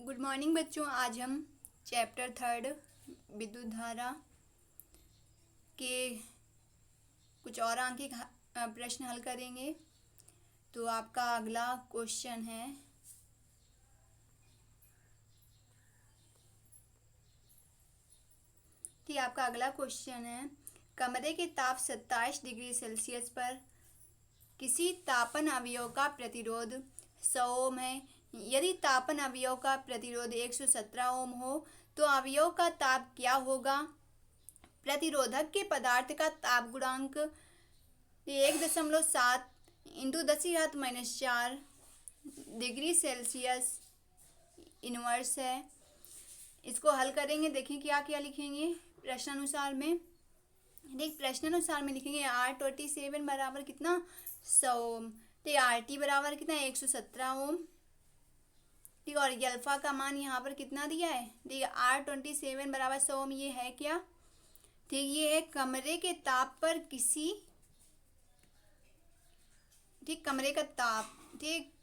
Good morning बच्चों। आज हम चैप्टर 3 विद्युत धारा के कुछ और आंकिक प्रश्न हल करेंगे। तो आपका अगला क्वेश्चन है कमरे के ताप 27 डिग्री सेल्सियस पर किसी तापन अवयव का प्रतिरोध 100 ओम है। यदि तापन अवयव का प्रतिरोध 117 ओम हो तो अवयव का ताप क्या होगा? प्रतिरोधक के पदार्थ का ताप गुणांक 1.7 इंटू 10⁻⁻⁴ डिग्री सेल्सियस इनवर्स है। इसको हल करेंगे। देखिए क्या क्या लिखेंगे प्रश्नानुसार में। देख प्रश्नानुसार में लिखेंगे R27 बराबर कितना 100 ओम। ठीक, RT बराबर कितना 117 ओम। ठीक, और अल्फा का मान यहाँ पर कितना दिया है? ठीक, R27 बराबर 100 ओम। ये है क्या? ठीक, ये है कमरे के ताप पर किसी कमरे का ताप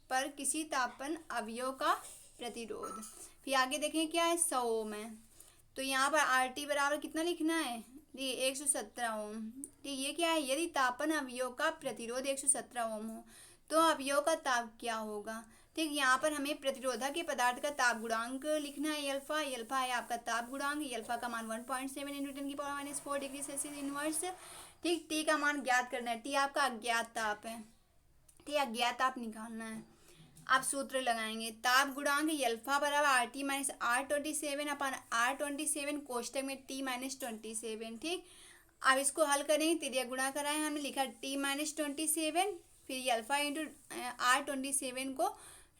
पर किसी तापन अवयव का प्रतिरोध। फिर आगे देखें क्या है 100 ओम है। तो यहाँ पर RT बराबर कितना लिखना है? ठीक, 117 ओम। ठीक, ये क्या है? यदि तापन अवयव का प्रतिरोध 117 ओम हो तो अवयव का ताप क्या होगा? ठीक, यहाँ पर हमें प्रतिरोधक के पदार्थ का ताप गुणांक लिखना है। अल्फा है आपका ताप गुणांक। अल्फा का मान 1.7 इंटू 10⁻⁻⁴ डिग्री सेल्सियस इनवर्स। ठीक, टी का मान ज्ञात करना है। टी आपका अज्ञात ताप है। ठीक, अज्ञात ताप निकालना है। आप सूत्र लगाएंगे। ताप गुणांक अल्फा बराबर RT माइनस R27 अपन R27 कोष्टक में T-27। ठीक, अब इसको हल करेंगे। तिर्यक गुणा कराएं, हमने लिखा T-27, फिर अल्फा इंटू R27 को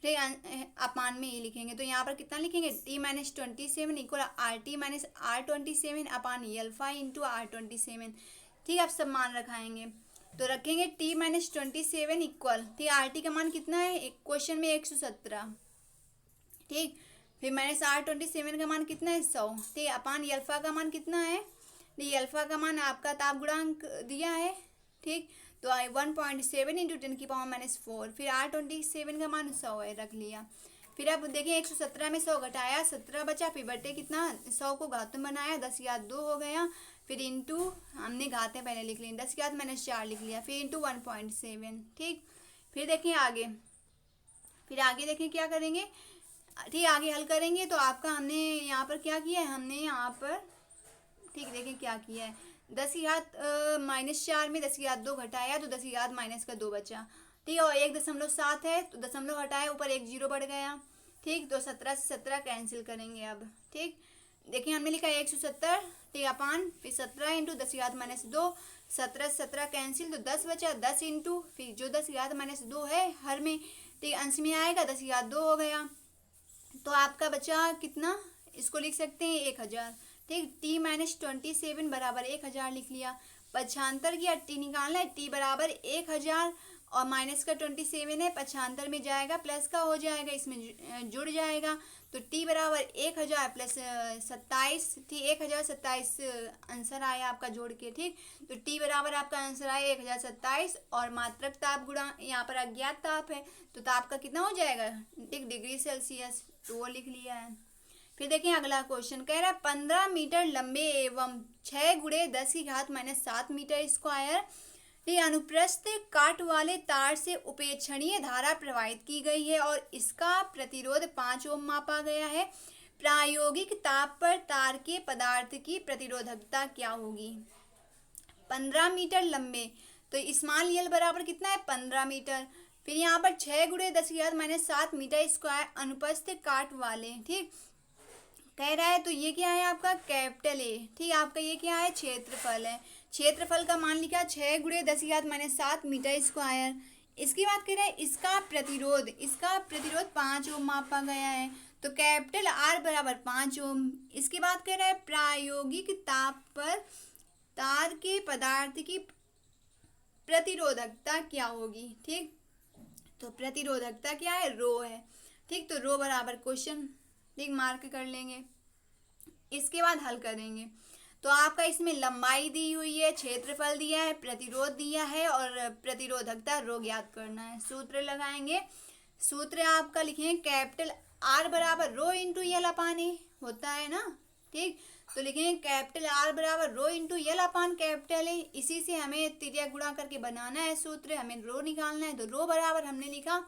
अपान में ही लिखेंगे। तो यहाँ पर कितना लिखेंगे? T-27 equal RT minus R27 अपान अल्फा इंटू R27। ठीक, आप सब मान रखाएंगे। तो रखेंगे T-27 इक्वल, ठीक, RT का मान कितना है क्वेश्चन में 117। ठीक, फिर माइनस R27 का मान कितना है 100। ठीक, अपान अल्फा का मान कितना है? ठीक, अल्फा का मान आपका ताप गुणांक दिया है। ठीक, तो 1.7 इंटू 10⁻⁻⁴। फिर R27 का मान 100 है, रख लिया। फिर अब देखिए 117 में 100 घटाया 17 बचा, फिर बटे कितना 100 को घात में बनाया 10⁻² हो गया। फिर इंटू हमने घातें पहले लिख ली 10⁻⁻⁴ लिख लिया, फिर इंटू 1.7। ठीक, फिर देखिए आगे देखें क्या करेंगे। ठीक, आगे हल करेंगे। तो आपका हमने यहाँ पर क्या किया है? हमने यहाँ पर ठीक देखें क्या किया है। 10⁻⁻⁴ में 10⁻² घटाया तो 10⁻⁻2 बचा। ठीक, और 1.7 है तो दशमलव हटाया, ऊपर एक जीरो बढ़ गया। ठीक, तो 17 से 17 कैंसिल करेंगे अब। ठीक, देखिए हमने लिखा 170। ठीक, अपान फिर 17 इंटू 10⁻⁻2। 17 से 17 कैंसिल तो 10 बचा। 10 इंटू फिर जो 10⁻⁻2 है हर में, ठीक, अंश में आएगा 10⁻² हो गया। तो आपका बचा कितना? इसको लिख सकते हैं 1000। ठीक, T-27 बराबर 1000 लिख लिया। पक्षांतर किया, टी निकालना है। टी बराबर 1000 और माइनस का 27 है, पक्षांतर में जाएगा प्लस का हो जाएगा, इसमें जुड़ जाएगा। तो टी बराबर 1000 प्लस 27। ठीक, 1027 आंसर आया आपका जोड़ के। ठीक, तो टी बराबर आपका आंसर आया 1027 और मात्रक ताप गुणा यहाँ पर अज्ञात ताप है तो ताप का कितना हो जाएगा? ठीक, डिग्री सेल्सियस, तो वो लिख लिया है। फिर देखिए अगला क्वेश्चन कह रहा है 15 मीटर लंबे एवं 6 × 10⁻⁷ मीटर स्क्वायर अनुप्रस्थ काट वाले तार से उपेक्षणीय धारा प्रवाहित की गई है और इसका प्रतिरोध 5 ओम मापा गया है। प्रायोगिक ताप पर तार के पदार्थ की प्रतिरोधकता क्या होगी? 15 मीटर लंबे, तो स्मॉल यल बराबर कितना है 15 मीटर। फिर यहाँ पर 6 × 10⁻⁷ मीटर स्क्वायर अनुप्रस्थ काट वाले, ठीक कह रहा है। तो ये क्या है आपका कैपिटल ए। ठीक, आपका ये क्या है? क्षेत्रफल है। क्षेत्रफल का मान लिखा 6 × 10⁻⁷ मीटर स्क्वायर। इसकी बात कर रहा है इसका प्रतिरोध 5 ओम मापा गया है। तो कैपिटल आर बराबर 5 ओम। इसकी बात कर रहा है प्रायोगिक ताप पर तार के पदार्थ की प्रतिरोधकता क्या होगी? ठीक, तो प्रतिरोधकता क्या है? रो है। ठीक, तो रो बराबर क्वेश्चन ठीक मार्क कर लेंगे। इसके बाद हल करेंगे। तो आपका इसमें लंबाई दी हुई है, क्षेत्रफल दिया है, प्रतिरोध दिया है और प्रतिरोधकता रो ज्ञात करना है। सूत्र लगाएंगे। सूत्र आपका लिखेंगे कैपिटल आर बराबर रो इंटू यल अपान ए होता है ना, ठीक। तो लिखेंगे कैपिटल आर बराबर रो into L upon capital A. इसी से हमें त्रिज्या गुणा करके बनाना है सूत्र, हमें रो निकालना है। तो रो बराबर हमने लिखा,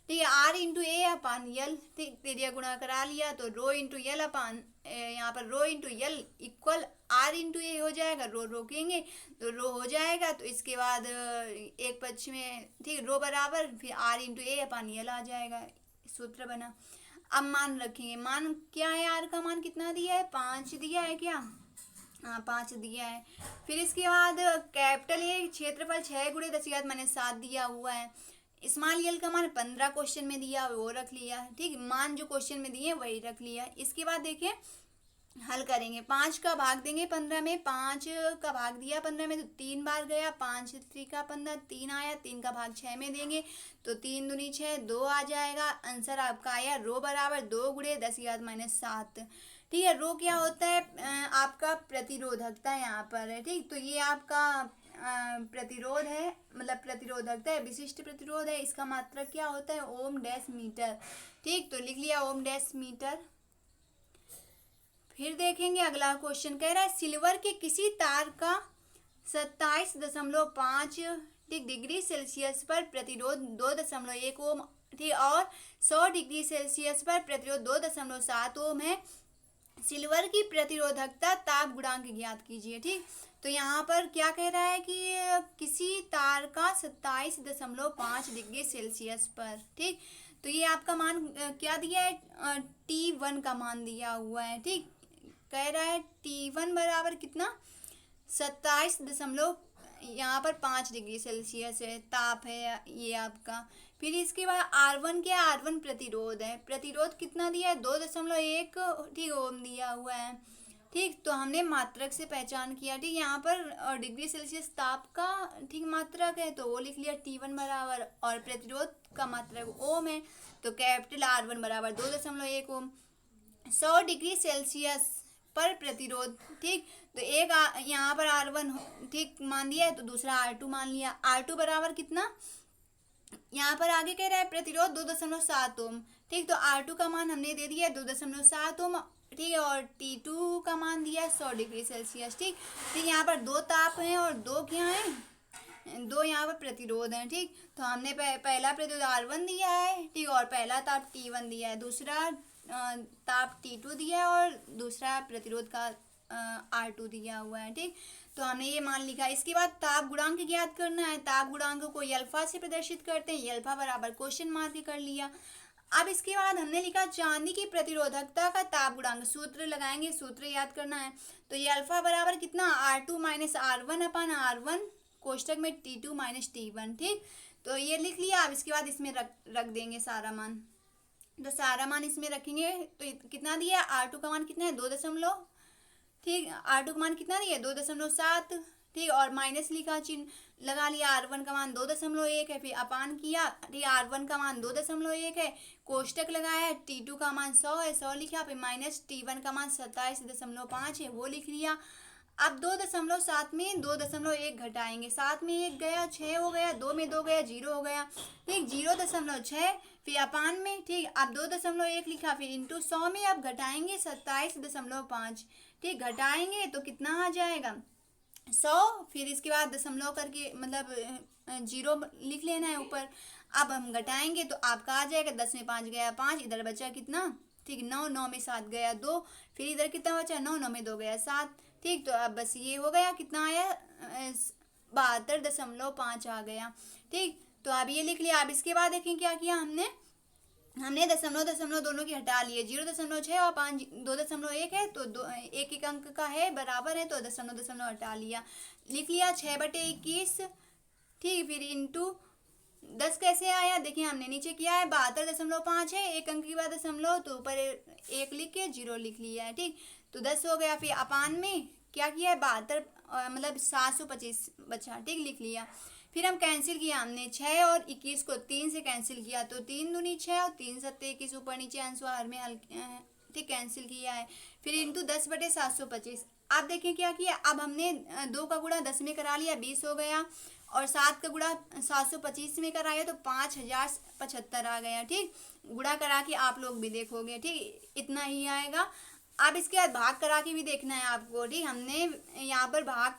ठीक है, आर इंटू ए अपान यल, ठीक, त्रिज्या गुणा करा लिया तो रो इंटू यल अपान यहाँ पर rho into L equal R into A हो जाएगा, रो रोकेंगे तो रो हो जाएगा। तो इसके बाद एक पक्ष में, ठीक, रो बराबर फिर आर इंटू ए अपान यल आ जाएगा, सूत्र बना। अब मान रखेंगे, मान क्या है, आर का मान कितना दिया है, 5 दिया है क्या, हाँ 5 दिया है। फिर इसके बाद कैपिटल ए क्षेत्रफल 6 गुणे 10⁻⁷ दिया हुआ है। स्मॉल यल का मान 15 क्वेश्चन में दिया, वो रख लिया, ठीक, मान जो क्वेश्चन में दिए वही रख लिया। इसके बाद देखिए हल करेंगे, 5 का भाग देंगे 15 में, 5 का भाग दिया 15 में तो 3 बार गया, 5 3 का 15, 3 आया, 3 का भाग 6 में देंगे तो 3 दूनी 6, 2 आ जाएगा। आंसर आपका आया रो बराबर 2 गुणे 10⁻⁷। ठीक है, रो क्या होता है, आपका प्रतिरोधकता यहाँ पर है, ठीक। तो ये आपका प्रतिरोध है, मतलब प्रतिरोधकता है, विशिष्ट प्रतिरोध है। इसका मात्रक क्या होता है, ओम डैश मीटर, ठीक। तो लिख लिया ओम डैश मीटर। फिर देखेंगे अगला क्वेश्चन, कह रहा है सिल्वर के किसी तार का 27.5 डिग्री सेल्सियस पर प्रतिरोध 2.1 ओम, ठीक, और 100 डिग्री सेल्सियस पर प्रतिरोध 2.7 ओम है। सिल्वर की प्रतिरोधकता ताप गुणांक ज्ञात कीजिए, ठीक। तो यहाँ पर क्या कह रहा है कि किसी तार का 27.5 डिग्री सेल्सियस पर, ठीक। तो ये आपका मान क्या दिया है, T1 का मान दिया हुआ है, ठीक। कह रहा है T1 बराबर कितना, 27.5 डिग्री सेल्सियस है, ताप है ये आपका। फिर इसके बाद R1 क्या, R1 प्रतिरोध है, प्रतिरोध कितना दिया है, 2.1, ठीक, ओम दिया हुआ है, ठीक। तो हमने मात्रक से पहचान किया, ठीक। यहाँ पर डिग्री सेल्सियस ताप का, ठीक, मात्रक है तो वो लिख लिया T1 बराबर, और प्रतिरोध का मात्रक ओम है तो कैपिटल R1 बराबर 2.1 ओम। 100 डिग्री सेल्सियस पर प्रतिरोध, ठीक। तो एक यहाँ पर R1, ठीक, मान दिया है तो दूसरा R2 मान लिया। R2 बराबर कितना, यहाँ पर आगे कह रहा है प्रतिरोध 2.7 ओम, ठीक। तो R2 का मान हमने दे दिया 2.7 ओम, ठीक है, और T2 का मान दिया 100 डिग्री सेल्सियस, ठीक। ठीक, यहाँ पर 2 ताप हैं और 2 क्या हैं, 2 यहाँ पर प्रतिरोध हैं, ठीक। तो हमने पहला प्रतिरोध R1 दिया है, ठीक, और पहला ताप T1 दिया है, दूसरा ताप T2 दिया है और दूसरा प्रतिरोध का R2 दिया हुआ है, ठीक। तो हमने ये मान लिखा। इसके बाद ताप गुणांक ज्ञात करना है, ताप गुणांक को अल्फा से प्रदर्शित करते हैं, अल्फा बराबर क्वेश्चन मार्क कर लिया। अब इसके बाद हमने लिखा चांदी की प्रतिरोधकता का ताप गुणांक, सूत्र लगाएंगे, सूत्र याद करना है। तो ये अल्फा बराबर कितना, R2 माइनस R1 अपान R1 कोष्टक में T2 माइनस T1, ठीक। तो ये लिख लिया। अब इसके बाद इसमें रख देंगे सारा मान, तो सारा मान इसमें रखेंगे तो कितना दिया, R2 का मान कितना है 2, ठीक, R2 का मान कितना दिया 2.7, ठीक, और माइनस लिखा, चिन्ह लगा लिया। R1 का मान 2.1 है, फिर अपान किया, ठीक, R1 का मान 2.1 है, कोष्टक लगाया, T2 का मान 100 है, 100 लिखा, फिर माइनस T1 का मान 27.5 है, वो लिख लिया। अब 2.7 में 2.1 घटाएंगे, 7 में 1 गया, 6 हो गया, 2 में 2 गया, 0 हो गया, ठीक, 0.6 फिर अपान में, ठीक। अब 2.1 लिखा, फिर इंटू 100 में अब घटाएंगे 27.5, ठीक, घटाएंगे तो कितना आ जाएगा 100, फिर इसके बाद दशमलव करके मतलब 0 लिख लेना है ऊपर। अब हम घटाएंगे तो आपका आ जाएगा 10 में 5 गया 5, इधर बचा कितना, ठीक, 9, 9 में 7 गया 2, फिर इधर कितना बचा 9, 9 में 2 गया 7, ठीक। तो अब बस ये हो गया, कितना आया 72.5 आ गया, ठीक। तो अब ये लिख लिया। अब इसके बाद देखें क्या किया हमने दशमलव दशमलव दोनों की हटा लिए, 0.6 और 5 2.1 है तो एक एक अंक का है बराबर है तो दशमलव दशमलव हटा लिया, लिख लिया 6/21, ठीक। फिर इंटू 10 कैसे आया, देखिए हमने नीचे किया है 72.5 है, एक अंक के बाद दशमलव तो ऊपर 1 लिख के 0 लिख लिया है, ठीक। तो 10 हो गया, फिर अपान में क्या किया है 72 मतलब 725 बचा, ठीक, लिख लिया। फिर हम कैंसिल किया, हमने 6 और 21 को 3 से कैंसिल किया तो 3 दूनी 6 और 3 सत्ते 21, ऊपर नीचे अंशवार में ठीक कैंसिल किया है। फिर इंटू 10/725। अब देखें क्या किया, अब हमने 2 का गुणा 10 में करा लिया 20 हो गया, और 7 का गुणा 725 में कराया तो 5075 आ गया। ठीक, गुणा करा के आप लोग भी देखोगे। ठीक, इतना ही आएगा। अब इसके बाद भाग करा के भी देखना है आपको। ठीक, हमने यहाँ पर भाग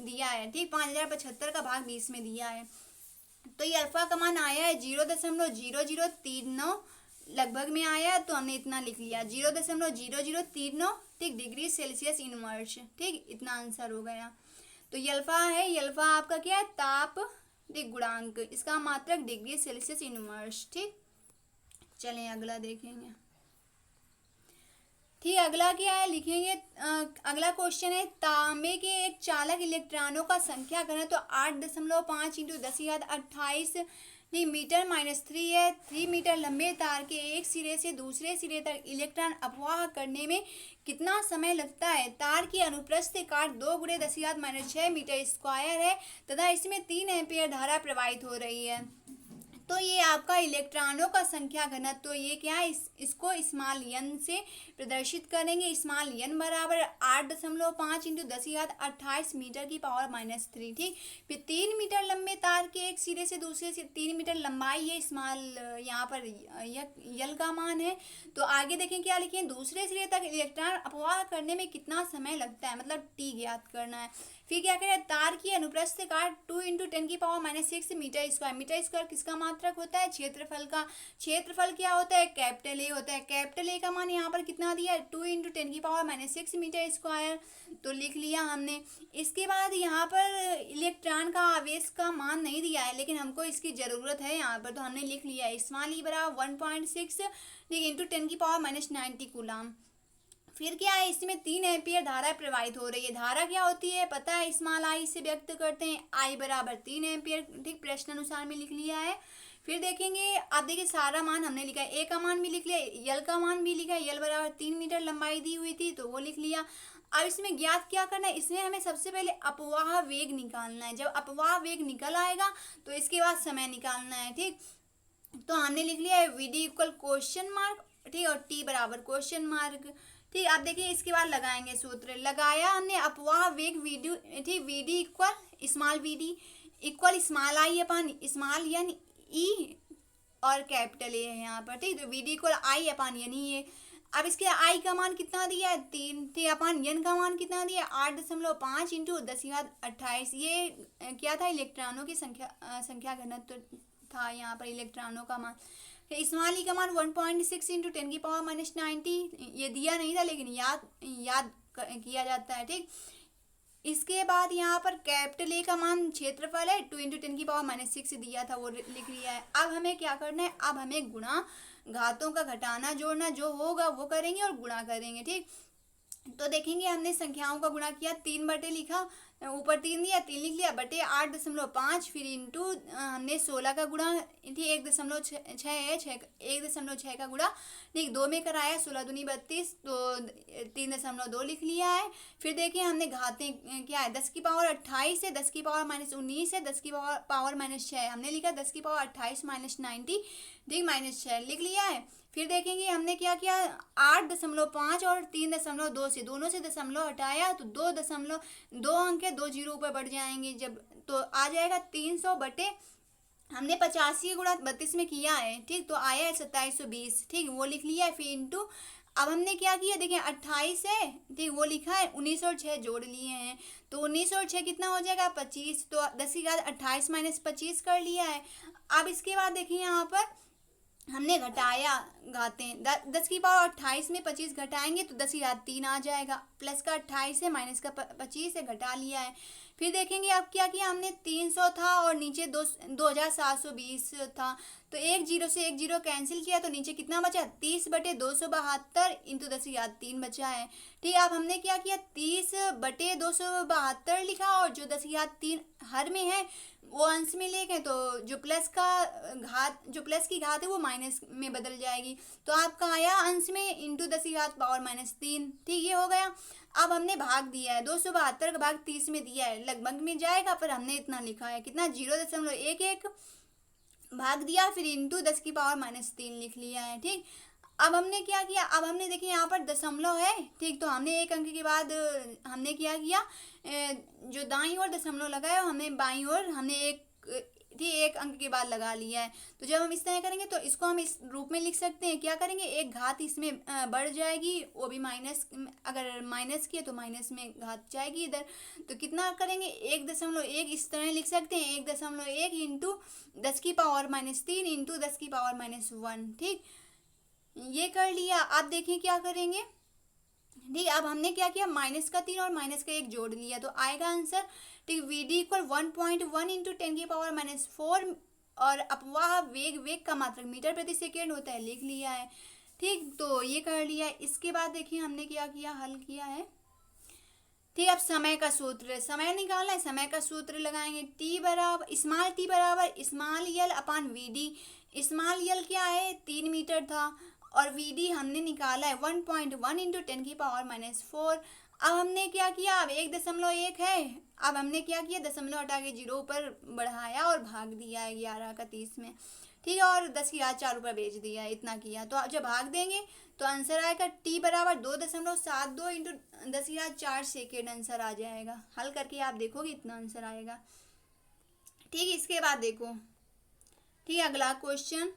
दिया है। ठीक, 5075 का भाग 20 में दिया है, तो ये अल्फा का मान आया है 0.0039 लगभग में आया, तो हमने इतना लिख लिया 0.0039। ठीक, डिग्री सेल्सियस इनवर्स। ठीक, इतना आंसर हो गया। तो ये अल्फा है, ये अल्फा आपका क्या है, ताप गुणांक, इसका मात्रक डिग्री सेल्सियस इनवर्स। ठीक, चलें अगला देखेंगे। ठीक, अगला क्या है लिखेंगे। अगला क्वेश्चन है, तांबे के एक चालक इलेक्ट्रॉनों का संख्या घनत्व तो 8.5 × 10⁻28 मीटर -3 है। 3 मीटर लंबे तार के एक सिरे से दूसरे सिरे तक इलेक्ट्रॉन अपवाह करने में कितना समय लगता है। तार की अनुप्रस्थ काट 2 × 10⁻6 मीटर स्क्वायर है तथा इसमें 3 एम्पीयर धारा प्रवाहित हो रही है। तो ये आपका इलेक्ट्रॉनों का संख्या घनत्व, तो ये क्या है, इसको स्मॉल n से प्रदर्शित करेंगे। स्मॉल n बराबर 8.5 × 10⁻28 मीटर की पावर -3। ठीक, फिर 3 मीटर लंबे तार के एक सिरे से दूसरे से 3 मीटर लंबाई है। स्मॉल यहाँ पर यल का मान है। तो आगे देखें क्या लिखें, दूसरे सिरे तक इलेक्ट्रॉन अपवाह करने में कितना समय लगता है, मतलब t ज्ञात करना है। फिर क्या करें, तार की अनुप्रस्थ काट 2 × 10⁻6 मीटर स्क्वायर। मीटर स्क्वायर किसका मात्रक होता है, क्षेत्रफल का। क्षेत्रफल क्या होता है, कैपिटल ए होता है। कैपिटल ए का मान यहाँ पर कितना दिया है, 2 × 10⁻6 मीटर स्क्वायर, तो लिख लिया हमने। इसके बाद यहाँ पर इलेक्ट्रॉन का आवेश का मान नहीं दिया है, लेकिन हमको इसकी ज़रूरत है यहाँ पर, तो हमने लिख लिया है स्मॉल ई बराबर 1.6 × 10⁻90 कूलम। फिर क्या है, इसमें 3 एम्पीयर धारा प्रवाहित हो रही है। धारा क्या होती है पता है, स्मॉल आई से व्यक्त करते हैं, आई बराबर 3 एम्पीयर। ठीक, प्रश्न अनुसार में लिख लिया है। फिर देखेंगे, आप देखिए सारा मान हमने लिखा है, ए का मान भी लिख लिया, यल का मान भी लिखा है। यल बराबर 3 मीटर लंबाई दी हुई थी, तो वो लिख लिया। अब इसमें ज्ञात क्या करना है, इसमें हमें सबसे पहले अपवाह वेग निकालना है। जब अपवाह वेग निकल आएगा तो इसके बाद समय निकालना है। ठीक, तो हमने लिख लिया है V D equal question mark. ठीक, और टी बराबर क्वेश्चन मार्क। ठीक, आप देखिए इसके बाद लगाएंगे सूत्र। लगाया हमने अपवाह वेग वीडी। ठीक, V D equal small V D equal small I upon small N E और कैपिटल ए है यहाँ पर। ठीक, तो V D equal I upon N E है। अब इसके आई का मान कितना दिया है, 3। ठीक, अपन एन का मान कितना दिया है, 8.5 × 10⁻28। ये क्या था, इलेक्ट्रॉनों की संख्या घनत्व था यहाँ पर, इलेक्ट्रॉनों का मान। स्मॉल ई का मान 1.6 × 10⁻90, ये दिया नहीं था लेकिन याद किया जाता है। ठीक, इसके बाद यहाँ पर कैपिटल ए का मान क्षेत्रफल है, 2 × 10⁻6 दिया था, वो लिख लिया है। अब हमें क्या करना है, अब हमें गुणा घातों का घटाना जोड़ना जो होगा वो करेंगे और गुणा करेंगे। ठीक, तो देखेंगे हमने संख्याओं का गुणा किया, 3 बटे लिखा, ऊपर 3 दिया, 3 लिख लिया, बटे 8.5, फिर इंटू हमने 16 का गुणा। ठीक, 1.6 है, 1.6 का गुणा। ठीक, 2 में कराया, 16 दूनी 32, तो 3.2 लिख लिया है। फिर देखिए हमने घातें क्या है, 10 की पावर 28 है, 10 की पावर -19 है, 10 की पावर -6 हमने लिखा, 10 की पावर 28 -90। ठीक, -6 लिख लिया है। फिर देखेंगे हमने क्या किया, 8.5 और 3.2 से दोनों से दशमलव हटाया, तो 2 अंक है, 2 जीरो ऊपर बढ़ जाएंगे जब, तो आ जाएगा 300 बटे हमने 85 गुणा 32 में किया है। ठीक, तो आया है 2720। ठीक, वो लिख लिया है। फिर इंटू अब हमने क्या किया, देखिए 28 है। ठीक, वो लिखा है, 19 और 6 जोड़ लिए हैं, तो 19 और 6 कितना हो जाएगा, 25। तो 10 की घात 28 - 25 कर लिया है। अब इसके बाद देखिए यहाँ पर हमने घटाया घातें, 10 की पावर 28 में 25 घटाएंगे तो 10 की घात 3 आ जाएगा। प्लस का 28 है, माइनस का 25 है, घटा लिया है। फिर देखेंगे अब क्या किया हमने, 300 था और नीचे 2720 था, तो एक जीरो से एक जीरो कैंसिल किया, तो नीचे कितना बचा, 30 बटे 272 इंटू 10 की घात 3 बचा है। ठीक, अब हमने क्या किया, 30 बटे 272 लिखा, और जो 10 की घात 3 हर में है वो अंश में लेके, तो जो प्लस की घात है वो माइनस में बदल जाएगी, तो आपका आया अंश में इंटू 10 की घात पावर -3। ठीक, ये हो गया। अब हमने भाग दिया है, 272 का भाग 30 में दिया है, लगभग में जाएगा, पर हमने इतना लिखा है, कितना, 0.11 भाग दिया, फिर इंटू 10 की पावर -3 लिख लिया है। ठीक, अब हमने क्या किया, अब हमने देखिए यहाँ पर दशमलव है, ठीक, तो हमने एक अंक के बाद हमने क्या किया, जो दाईं ओर दशमलव लगाया हमने बाईं ओर हमने एक अंक के बाद लगा लिया है। तो जब हम इस तरह करेंगे तो इसको हम इस रूप में लिख सकते हैं, क्या करेंगे, एक घात इसमें बढ़ जाएगी, वो भी माइनस, अगर माइनस किए तो माइनस में घात जाएगी इधर, तो कितना करेंगे, 1.1 इस तरह लिख सकते हैं, 1.1 इंटू 10⁻³ इंटू 10⁻⁻1, ठीक, ये कर लिया। आप देखिए क्या करेंगे, ठीक, अब हमने क्या किया, -3 और -1 जोड़ लिया तो आएगा आंसर, ठीक, वीडी इक्वल 1.1 इंटू 10⁻⁻4 और अपवाह वेग का मात्रक मीटर प्रति सेकेंड होता है, लिख लिया है, ठीक, तो ये कर लिया। इसके बाद देखिए हमने क्या किया, हल किया है, ठीक, अब समय का सूत्र, समय निकालना है, समय का सूत्र लगाएंगे, टी बराबर स्मॉल यल अपान वीडी, स्मॉल यल क्या है 3 मीटर था और वीडी हमने निकाला है 1.1 इंटू 10⁻⁻4। अब हमने क्या किया, अब 1.1 है, अब हमने क्या किया, दशमलव हटा के 0 ऊपर बढ़ाया और भाग दिया है 11 का 30 में, ठीक है, और 10⁻4 ऊपर भेज दिया है, इतना किया। तो जब भाग देंगे तो आंसर आएगा टी बराबर 2.72 इंटू 10⁻4 सेकेंड आंसर आ जाएगा। हल करके आप देखोगे इतना आंसर आएगा, ठीक। इसके बाद देखो, ठीक, अगला क्वेश्चन,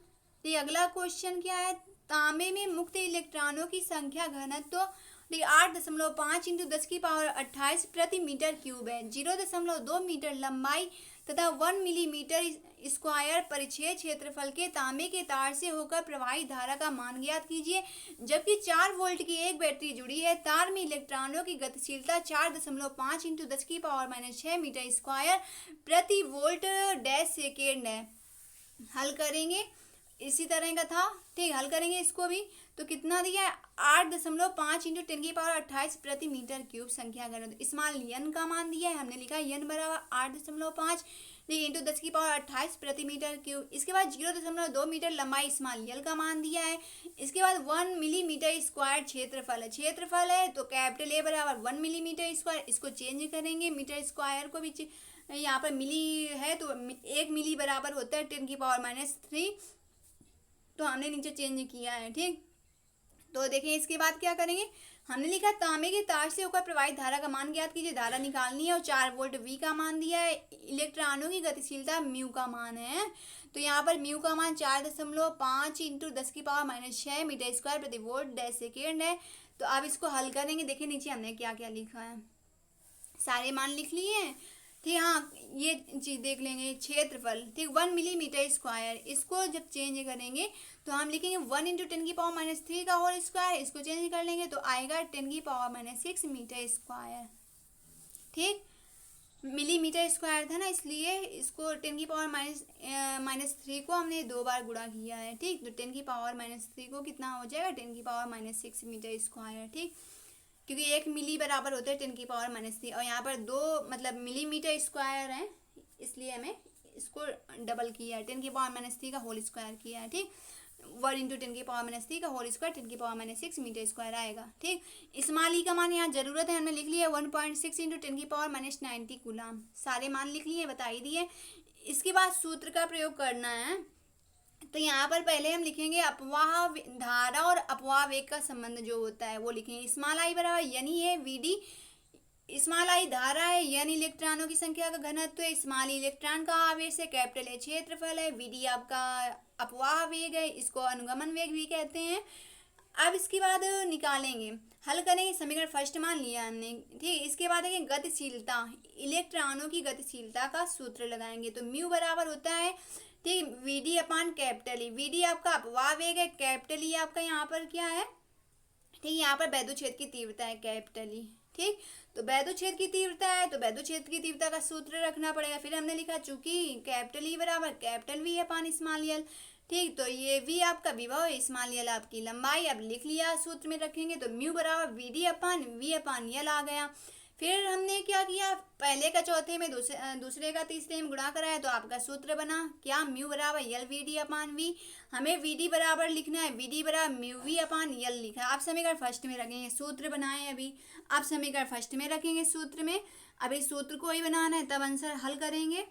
ठीक, अगला क्वेश्चन क्या है, तांबे में मुक्त इलेक्ट्रॉनों की संख्या घनत्व, तो 8.5 इंटू 10⁻28 प्रति मीटर क्यूब है, 0.2 मीटर लंबाई तथा 1 मिलीमीटर स्क्वायर परिच्छेद क्षेत्रफल के तांबे के तार से होकर प्रवाहित धारा का मान ज्ञात कीजिए। जबकि 4 वोल्ट की एक बैटरी जुड़ी है, तार में इलेक्ट्रॉनों की गतिशीलता 4.5 इंटू 10⁻⁻6 मीटर स्क्वायर प्रति वोल्ट डैश सेकेंड है। हल करेंगे, इसी तरह का था, ठीक, हल करेंगे इसको भी, तो कितना दिया है, 8.5 इंटू 10⁻28 प्रति मीटर क्यूब संख्या घनत्व, स्मॉल यन का मान दिया है, हमने लिखा यन बराबर 8.5 इंटू 10⁻28 प्रति मीटर क्यूब। इसके बाद 0.2 मीटर लंबाई स्मॉल यल का मान दिया है। इसके बाद 1 मिलीमीटर स्क्वायर क्षेत्रफल है तो कैपिटल ए बराबर 1 मिलीमीटर स्क्वायर, इसको चेंज करेंगे, मीटर स्क्वायर को भी यहाँ पर मिली है तो 1 मिली बराबर होता है 10⁻³ तो हमने नीचे चेंज किया है, ठीक। तो देखिए इसके बाद क्या करेंगे, हमने लिखा तांबे के तार से होकर प्रवाहित धारा का मान ज्ञात कीजिए, धारा निकालनी है और 4 वोल्ट वी का मान दिया है, इलेक्ट्रॉनों की गतिशीलता म्यू का मान है, तो यहाँ पर म्यू का मान 4.5 इंटू 10⁻⁻6 मीटर स्क्वायर प्रति वोल्ट डैश सेकेंड है। तो अब इसको हल करेंगे, देखिए नीचे हमने क्या क्या लिखा है, सारे मान लिख लिए हैं, ठीक, हाँ ये चीज देख लेंगे, क्षेत्रफल, ठीक, 1 मिलीमीटर स्क्वायर, इसको जब चेंज करेंगे तो हम लिखेंगे 1 इंटू 10⁻³ का होल स्क्वायर, इसको चेंज कर लेंगे तो आएगा 10⁻6 मीटर स्क्वायर, ठीक, मिलीमीटर स्क्वायर था ना इसलिए इसको 10⁻³ को हमने 2 बार गुणा किया है, ठीक, तो 10⁻³ को कितना हो जाएगा 10⁻6 मीटर स्क्वायर, ठीक, क्योंकि 1 मिली बराबर होता है 10⁻³ और यहाँ पर 2 मतलब मिलीमीटर स्क्वायर है इसलिए हमें इसको डबल किया है, 10⁻³ का होल स्क्वायर किया है, ठीक, 1 इंटू 10⁻³ का होल स्क्वायर 10⁻6 मीटर स्क्वायर आएगा, ठीक। स्मॉल ई का मान यहाँ जरूरत है, हमने लिख लिया 1.6 इंटू 10⁻90 कूलम, सारे मान लिख लिए, बता ही दिए। इसके बाद सूत्र का प्रयोग करना है, तो यहाँ पर पहले हम लिखेंगे अपवाह धारा और अपवाह वेग का संबंध जो होता है वो लिखेंगे, स्मॉल आई बराबर यानी है वीडी, स्मॉल आई धारा है, यन इलेक्ट्रॉनों की संख्या का घनत्व है, स्मॉल इलेक्ट्रॉन का आवेश है, कैपिटल ए क्षेत्रफल है, वीडी आपका अपवाह वेग है, इसको अनुगमन वेग भी कहते हैं। अब इसके बाद निकालेंगे, हल करेंगे, समीकरण फर्स्ट मान लिया हमने, ठीक। इसके बाद है गतिशीलता, इलेक्ट्रॉनों की गतिशीलता का सूत्र लगाएंगे, तो म्यू बराबर होता है, ठीक, वीडी अपान कैपिटल ई, वीडी आपका अपवाह वेग है, कैपिटल ई आपका यहाँ पर क्या है, ठीक, यहाँ पर वैद्युत की तीव्रता है कैपिटल ई, ठीक, तो वैद्युत की तीव्रता है तो वैद्युत की तीव्रता का सूत्र रखना पड़ेगा। फिर हमने लिखा चूंकि कैपिटल ई बराबर कैपिटल वी अपान स्मॉल यल, ठीक, तो ये वी आपका विभव है, स्मॉल यल आपकी लंबाई, अब लिख लिया, सूत्र में रखेंगे तो म्यू बराबर वी अपान यल आ गया। फिर हमने क्या किया, पहले का चौथे में दूसरे का तीसरे में गुणा कराया तो आपका सूत्र बना क्या, म्यू बराबर यल वी डी अपान वी, हमें वी डी बराबर लिखना है, वी डी बराबर म्यू वी अपान यल लिखा है। आप समीकरण फर्स्ट में रखेंगे, सूत्र बनाए अभी, आप समीकरण फर्स्ट में रखेंगे सूत्र में, अभी सूत्र को ही बनाना है तब आंसर हल करेंगे।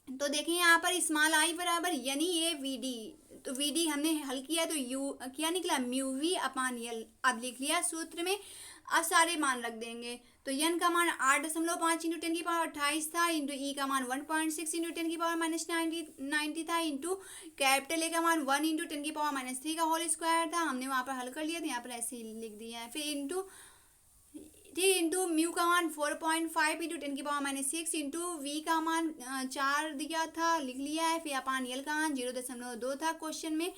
तो देखिए यहाँ पर स्मॉल आई बराबर यानी ये वी डी, तो वीडी हमने हल किया तो यू क्या निकला, म्यू वी अपान यल। अब लिख लिया सूत्र में। अब सारे मान रख देंगे। तो यन का मान 8.5 इंटू 10⁻28 था, इंटू ई का मान 1.6 इंटू 10⁻90 था, इंटू कैपिटल ए का मान 1 इंटू 10⁻³ का होल स्क्वायर था। हमने वहाँ पर हल कर लिया था, यहाँ पर ऐसे ही लिख दिया है। फिर इंटू ठीक, इंटू म्यू का मान 4.5 इंटू 10⁻6 इंटू वी का मान 4 दिया था, लिख लिया है। फिर अपान यल का मान 0.2 था क्वेश्चन में।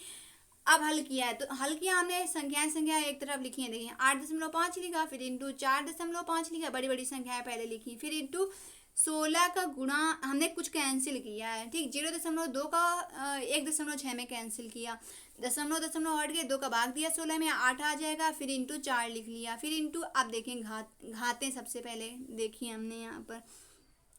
अब हल किया है, तो हल किया हमने, संख्या एक तरफ लिखी है, देखिए 8.5 लिखा, फिर इंटू 4.5 लिखा, बड़ी बड़ी संख्याएं पहले लिखी, फिर इंटू 16 का गुणा हमने कुछ कैंसिल किया है, ठीक, 0.2 का 1.6 में कैंसिल किया, दशमलव हट के 2 का भाग दिया 16 में, 8 आ जाएगा, फिर इंटू 4 लिख लिया, फिर इंटू अब देखें घातें सबसे पहले देखिए हमने यहाँ पर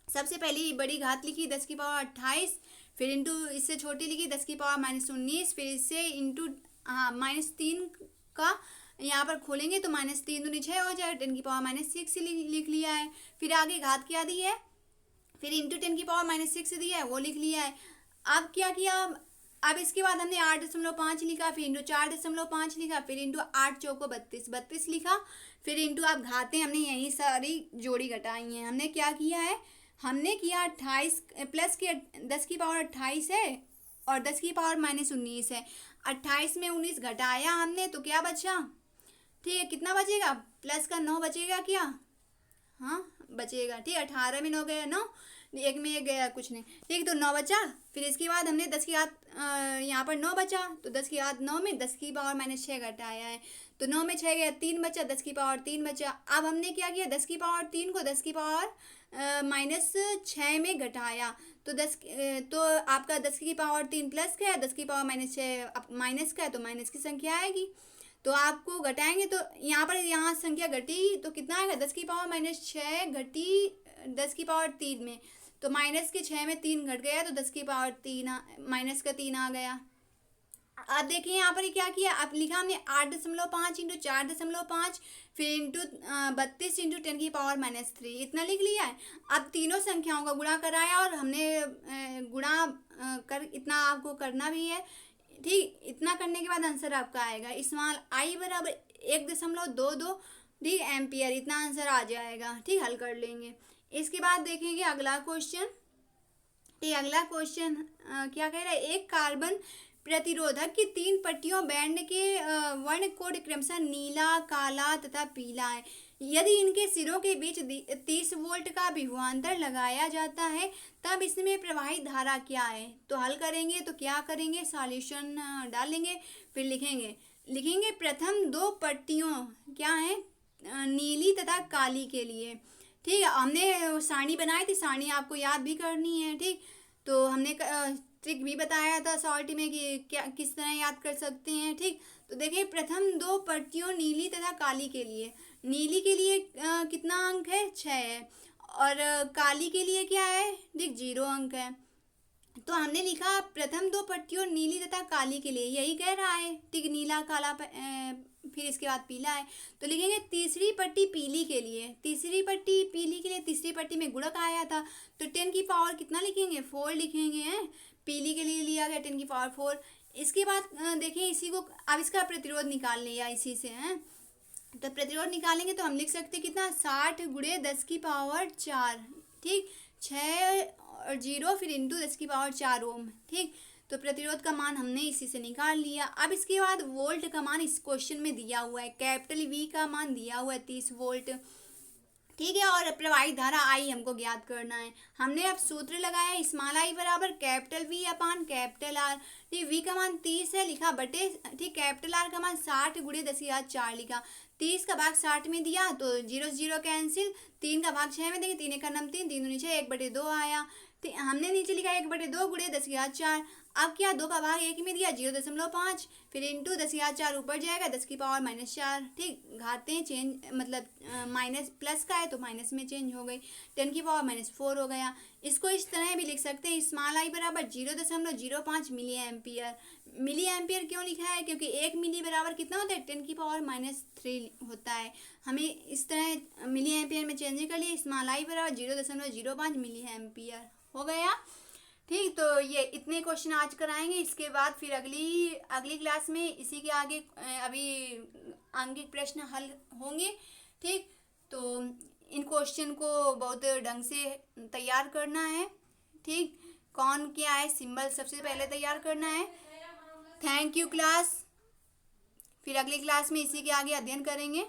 सबसे पहली बड़ी घात लिखी 10⁻28, फिर इंटू इससे छोटी लिखी 10⁻−19, फिर इससे इंटू -3 का यहाँ पर खोलेंगे तो -3 दूनी 6 हो जाएगा, 10⁻6 लिख लिया है। फिर आगे घात क्या दी है, फिर इंटू 10⁻6 दिया है वो लिख लिया है। अब क्या किया, अब इसके बाद हमने 8.5 लिखा, फिर इंटू 4.5 लिखा, फिर इंटू 8 चौको 32 लिखा, फिर इंटू आप घातें हमने यही सारी जोड़ी घटाई हैं। हमने क्या किया है, हमने किया 28 प्लस किया 10⁻28 है और 10⁻−19 है, 28 में 19 घटाया हमने तो क्या बचा, ठीक है, कितना बचेगा, प्लस का 9 बचेगा क्या, हाँ बचेगा, ठीक, 18 में 9 गया 9, एक में एक गया कुछ नहीं, ठीक, तो 9 बचा। फिर इसके बाद हमने 10 की घात यहाँ पर 9 बचा, तो 10 की घात 9 में 10⁻6 घटाया है, तो 9 में 6 गया 3 बचा, 10⁻3 बचा। अब हमने क्या किया, 10⁻3 को 10⁻−6 में घटाया, तो तो आपका 10⁻3 प्लस का है, 10⁻−6 माइनस का है, तो माइनस की संख्या आएगी। तो आपको घटाएंगे तो यहाँ संख्या घटी तो कितना आएगा, 10⁻6 घटी 10⁻3 में, तो माइनस के 6 में 3 घट गया, तो 10⁻3 माइनस का 3 आ गया। अब देखिए यहाँ पर क्या किया, अब लिखा हमने 8.5 इंटू 4.5 फिर इंटू 32 इंटू 10⁻³ इतना लिख लिया है। अब तीनों संख्याओं का गुणा कराया और हमने गुणा कर इतना आपको करना भी है, ठीक, इतना करने के बाद आंसर आपका आएगा स्मॉल आई बराबर 1.22 ठीक एम्पियर, इतना आंसर आ जाएगा, ठीक, हल कर लेंगे। इसके बाद देखेंगे अगला क्वेश्चन, ठीक, अगला क्वेश्चन क्या कह रहा है, एक कार्बन प्रतिरोधक की 3 पट्टियों बैंड के वर्ण कोड क्रमशः नीला, काला तथा पीला है। यदि इनके सिरों के बीच 30 वोल्ट का विभवांतर लगाया जाता है तब इसमें प्रवाहित धारा क्या है। तो हल करेंगे तो क्या करेंगे, सॉल्यूशन डालेंगे, फिर लिखेंगे प्रथम 2 पट्टियों क्या है, नीली तथा काली के लिए, ठीक है। हमने सारणी बनाई थी, सारणी आपको याद भी करनी है, ठीक, तो हमने ट्रिक भी बताया था सॉल्टी में कि क्या किस तरह याद कर सकते हैं, ठीक। तो देखिए प्रथम 2 पट्टियों नीली तथा काली के लिए, नीली के लिए कितना अंक है, 6 है, और काली के लिए क्या है, ठीक 0 अंक है। तो हमने लिखा प्रथम 2 पट्टियों नीली तथा काली के लिए, यही कह रहा है, ठीक, नीला काला फिर इसके बाद पीला है, तो लिखेंगे तीसरी पट्टी पीली के लिए, तीसरी पट्टी पीली के लिए तीसरी पट्टी में गुणक आया था तो 10 की पावर कितना लिखेंगे, 4 लिखेंगे हैं, पीली के लिए लिया गया 10 की पावर 4। इसके बाद देखें इसी को अब इसका प्रतिरोध निकाल लिया इसी से हैं, तो प्रतिरोध निकालेंगे तो हम लिख सकते कितना 60 × 10 की पावर 4, ठीक, 6 और 0 फिर इंटू 10 की पावर 4 ओम, ठीक। तो प्रतिरोध का मान हमने इसी से निकाल लिया। अब इसके बाद वोल्ट का मान इस क्वेश्चन में दिया हुआ है, कैपिटल वी का मान दिया हुआ है 30 वोल्ट, ठीक है, और प्रवाहित धारा आई हमको ज्ञात करना है। हमने अब सूत्र लगाया स्मॉल आई बराबर capital V upon capital R, ठीक, वी का मान 30 है लिखा बटे, ठीक, कैपिटल आर का मान 60 × 10⁻4 लिखा, 30 का भाग 60 में दिया तो 0 0 कैंसिल, 3 का भाग 6 में देंगे, 3 का नम 3 3 6 1/2 आया, हमने नीचे लिखा 1/2 × 10⁻4। अब क्या 2 का भाग 1 में दिया 0.5 फिर इंटू 10⁻4 ऊपर जाएगा 10 की पावर -4, ठीक, घातें चेंज मतलब माइनस प्लस का है तो माइनस में चेंज हो गई, 10 की पावर -4 हो गया। इसको इस तरह भी लिख सकते हैं स्मॉल आई बराबर 0.05 मिली एम्पियर। मिली एम्पियर क्यों लिखा है, क्योंकि 1 मिली बराबर कितना होता है 10 की पावर -3 होता है। हमें इस तरह मिली एम्पियर में चेंज कर लिए, स्मॉल आई बराबर 0.05 मिली एम्पियर हो गया, ठीक, तो ये इतने क्वेश्चन आज कराएंगे। इसके बाद फिर अगली क्लास में इसी के आगे अभी आंगिक प्रश्न हल होंगे। ठीक, तो इन क्वेश्चन को बहुत ढंग से तैयार करना है। ठीक, कौन क्या है सिंबल सबसे पहले तैयार करना है। थैंक यू क्लास, फिर अगली क्लास में इसी के आगे अध्ययन करेंगे।